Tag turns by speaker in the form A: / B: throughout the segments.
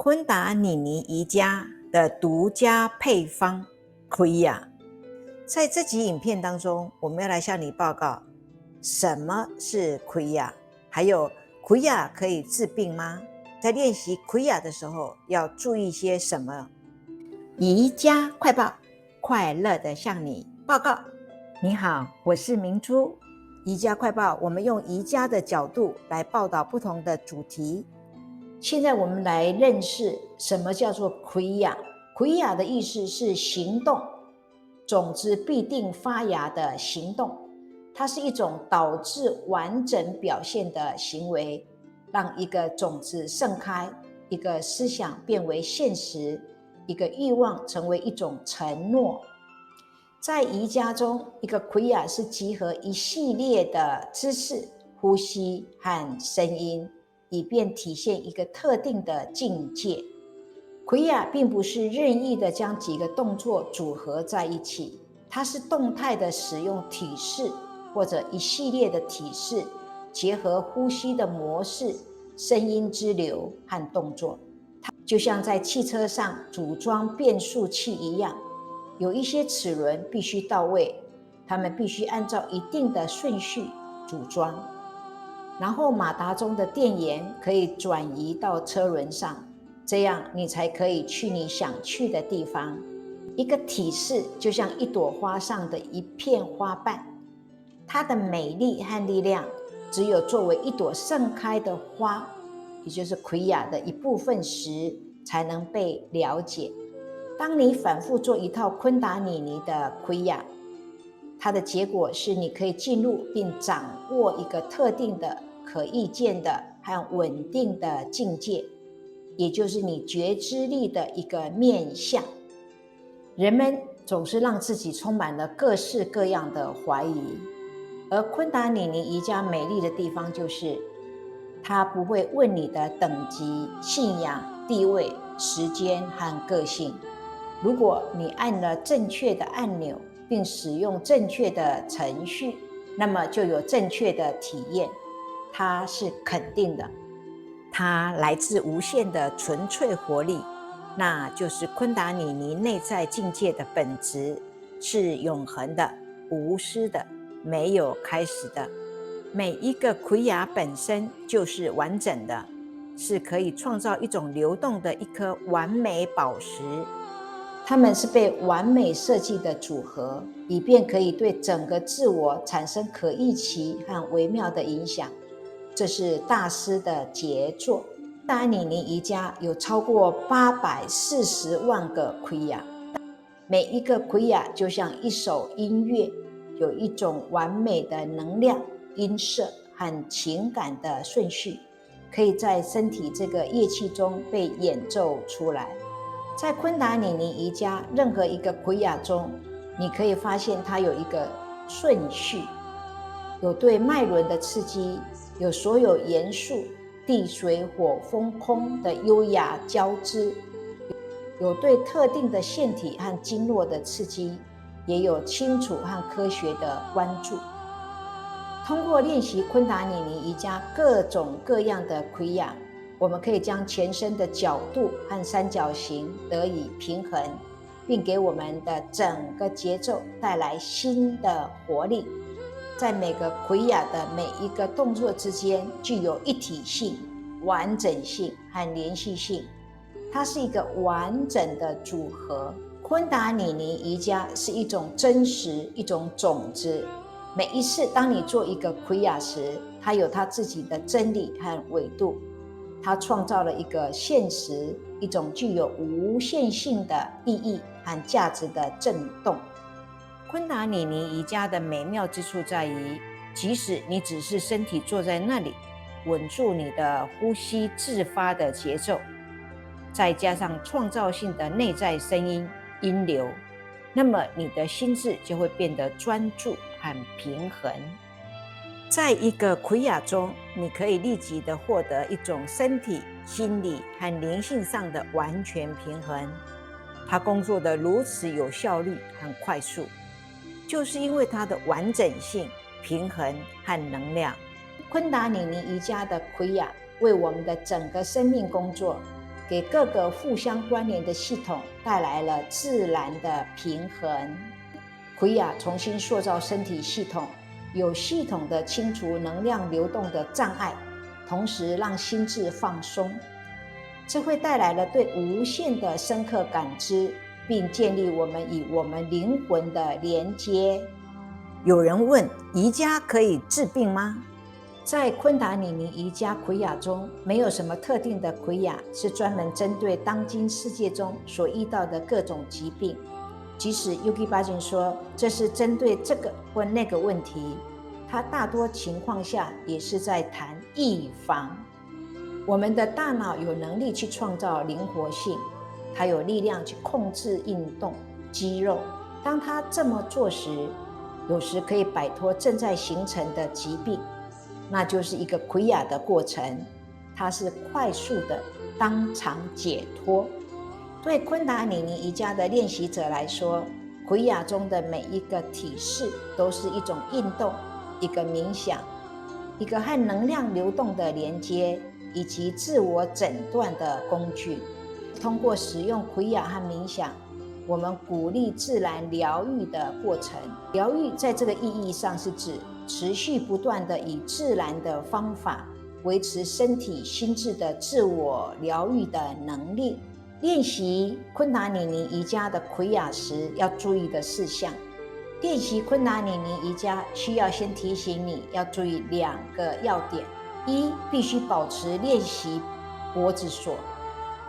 A: 昆达里尼瑜伽的独家配方Kriya。在这集影片当中，我们要来向你报告什么是Kriya，还有Kriya可以治病吗？在练习Kriya的时候要注意些什么？瑜伽快报，快乐的向你报告。你好，我是明珠。瑜伽快报，我们用瑜伽的角度来报道不同的主题。现在我们来认识什么叫做Kriya。Kriya的意思是行动，种子必定发芽的行动。它是一种导致完整表现的行为，让一个种子盛开，一个思想变为现实，一个欲望成为一种承诺。在瑜伽中，一个Kriya是集合一系列的姿势、呼吸和声音，以便体现一个特定的境界。Kriya并不是任意的将几个动作组合在一起，它是动态的使用体式或者一系列的体式，结合呼吸的模式、声音之流和动作。它就像在汽车上组装变速器一样，有一些齿轮必须到位，它们必须按照一定的顺序组装，然后马达中的电源可以转移到车轮上，这样你才可以去你想去的地方。一个体式就像一朵花上的一片花瓣，它的美丽和力量只有作为一朵盛开的花，也就是Kriya的一部分时，才能被了解。当你反复做一套昆达里尼的Kriya，它的结果是你可以进入并掌握一个特定的可预见的和稳定的境界，也就是你觉知力的一个面向。人们总是让自己充满了各式各样的怀疑，而昆达里尼瑜伽美丽的地方就是它不会问你的等级、信仰、地位、时间和个性。如果你按了正确的按钮，并使用正确的程序，那么就有正确的体验。它是肯定的，它来自无限的纯粹活力，那就是昆达里尼内在境界的本质，是永恒的、无私的、没有开始的。每一个Kriya本身就是完整的，是可以创造一种流动的一颗完美宝石。它们是被完美设计的组合，以便可以对整个自我产生可预期和微妙的影响。这是大师的杰作。昆达里尼瑜伽有超过840万个Kriya，每一个Kriya就像一首音乐，有一种完美的能量、音色和情感的顺序，可以在身体这个乐器中被演奏出来。在昆达里尼瑜伽任何一个Kriya中，你可以发现它有一个顺序，有对脉轮的刺激，有所有元素地水火风空的优雅交织，有对特定的腺体和经络的刺激，也有清楚和科学的关注。通过练习昆达里尼瑜伽各种各样的Kriya，我们可以将全身的角度和三角形得以平衡，并给我们的整个节奏带来新的活力。在每个Kriya的每一个动作之间具有一体性、完整性和连续性，它是一个完整的组合。昆达里尼瑜伽是一种真实，一种种子。每一次当你做一个Kriya时，它有它自己的真理和纬度。它创造了一个现实，一种具有无限性的意义和价值的震动。昆达里尼瑜伽的美妙之处在于，即使你只是身体坐在那里，稳住你的呼吸自发的节奏，再加上创造性的内在声音音流，那么你的心智就会变得专注和平衡。在一个Kriya中，你可以立即的获得一种身体、心理和灵性上的完全平衡。它工作的如此有效率和快速，就是因为它的完整性、平衡和能量。昆达里尼瑜伽的Kriya为我们的整个生命工作，给各个互相关联的系统带来了自然的平衡。奎亚重新塑造身体系统，有系统的清除能量流动的障碍，同时让心智放松，这会带来了对无限的深刻感知，并建立我们与我们灵魂的连接。有人问，瑜伽可以治病吗？在昆达里尼瑜伽奎亚中，没有什么特定的奎亚是专门针对当今世界中所遇到的各种疾病。即使 Yogi Bhajan 说这是针对这个或那个问题，他大多情况下也是在谈预防。我们的大脑有能力去创造灵活性，它有力量去控制运动肌肉。当它这么做时，有时可以摆脱正在形成的疾病，那就是一个奎亚的过程，它是快速的当场解脱。对昆达里尼瑜伽的练习者来说，奎亚中的每一个体式都是一种运动，一个冥想，一个和能量流动的连接，以及自我诊断的工具。通过使用奎亚和冥想，我们鼓励自然疗愈的过程。疗愈在这个意义上是指持续不断地以自然的方法维持身体心智的自我疗愈的能力。练习昆达里尼瑜伽的奎亚时要注意的事项。练习昆达里尼瑜伽需要先提醒你要注意2个要点：一，必须保持练习脖子锁，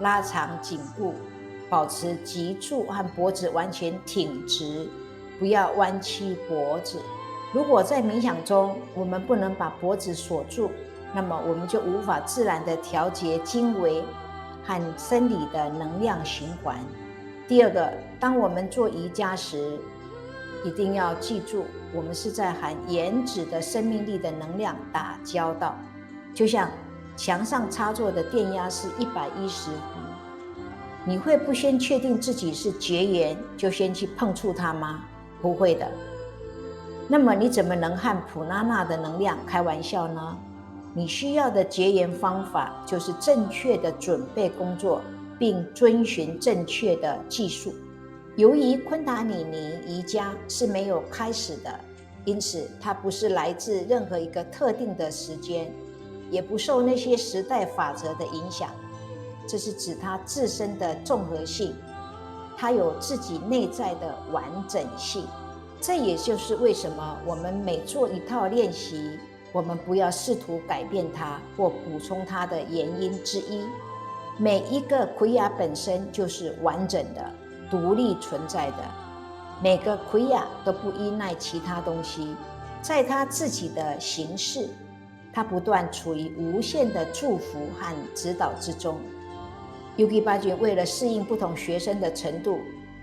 A: 拉长颈部，保持脊柱和脖子完全挺直，不要弯曲脖子。如果在冥想中我们不能把脖子锁住，那么我们就无法自然地调节经纬和生理的能量循环。第二个，当我们做瑜伽时，一定要记住，我们是在和原子的生命力的能量打交道。就像墙上插座的电压是110伏，你会不先确定自己是绝缘，就先去碰触它吗？不会的。那么你怎么能和普拉纳的能量开玩笑呢？你需要的结缘方法就是正确的准备工作，并遵循正确的技术。由于昆达里尼瑜伽是没有开始的，因此它不是来自任何一个特定的时间，也不受那些时代法则的影响。这是指它自身的综合性，它有自己内在的完整性。这也就是为什么我们每做一套练习，我们不要试图改变它或补充它的原因之一。每一个奎亚本身就是完整的、独立存在的，每个奎亚都不依赖其他东西，在它自己的形式，它不断处于无限的祝福和指导之中。Yogi Bhajan 为了适应不同学生的程度，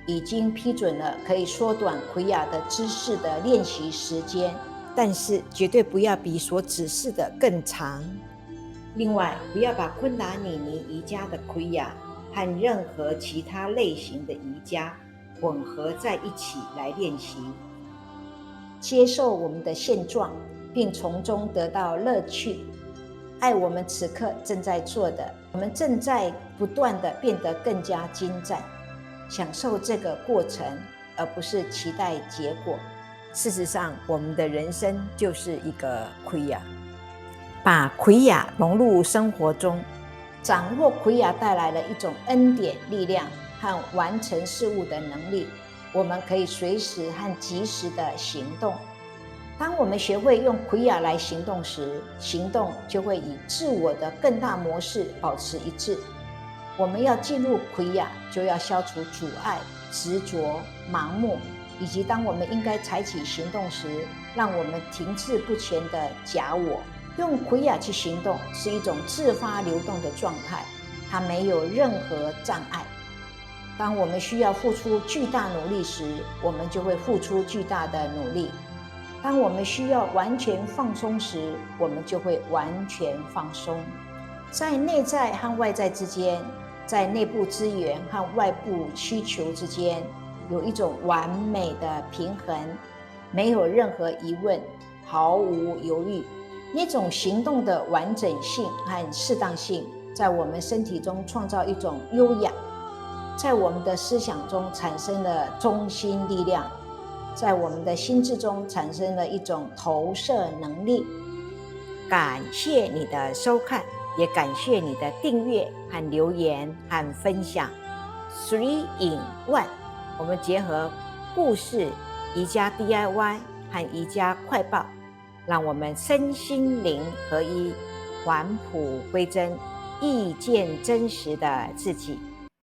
A: 已经批准了可以缩短奎亚的姿势的练习时间，但是绝对不要比所指示的更长。另外，不要把昆达里尼瑜伽的奎亚和任何其他类型的瑜伽混合在一起来练习。接受我们的现状，并从中得到乐趣。爱我们此刻正在做的，我们正在不断地变得更加精湛，享受这个过程，而不是期待结果。事实上，我们的人生就是一个奎亚。把奎亚融入生活中，掌握奎亚带来了一种恩典力量和完成事物的能力。我们可以随时和及时的行动。当我们学会用奎亚来行动时，行动就会与自我的更大模式保持一致。我们要进入奎亚，就要消除阻碍、执着、盲目，以及当我们应该采取行动时，让我们停滞不前的假我。用奎亚去行动是一种自发流动的状态，它没有任何障碍。当我们需要付出巨大努力时，我们就会付出巨大的努力。当我们需要完全放松时，我们就会完全放松。在内在和外在之间，在内部资源和外部需求之间，有一种完美的平衡，没有任何疑问，毫无犹豫。那种行动的完整性和适当性，在我们身体中创造一种优雅，在我们的思想中产生了中心力量，在我们的心智中产生了一种投射能力。感谢你的收看，也感谢你的订阅和留言和分享。3 in 1，我们结合故事、瑜伽 DIY 和瑜伽快报，让我们身心灵合一，返璞归真，遇见真实的自己。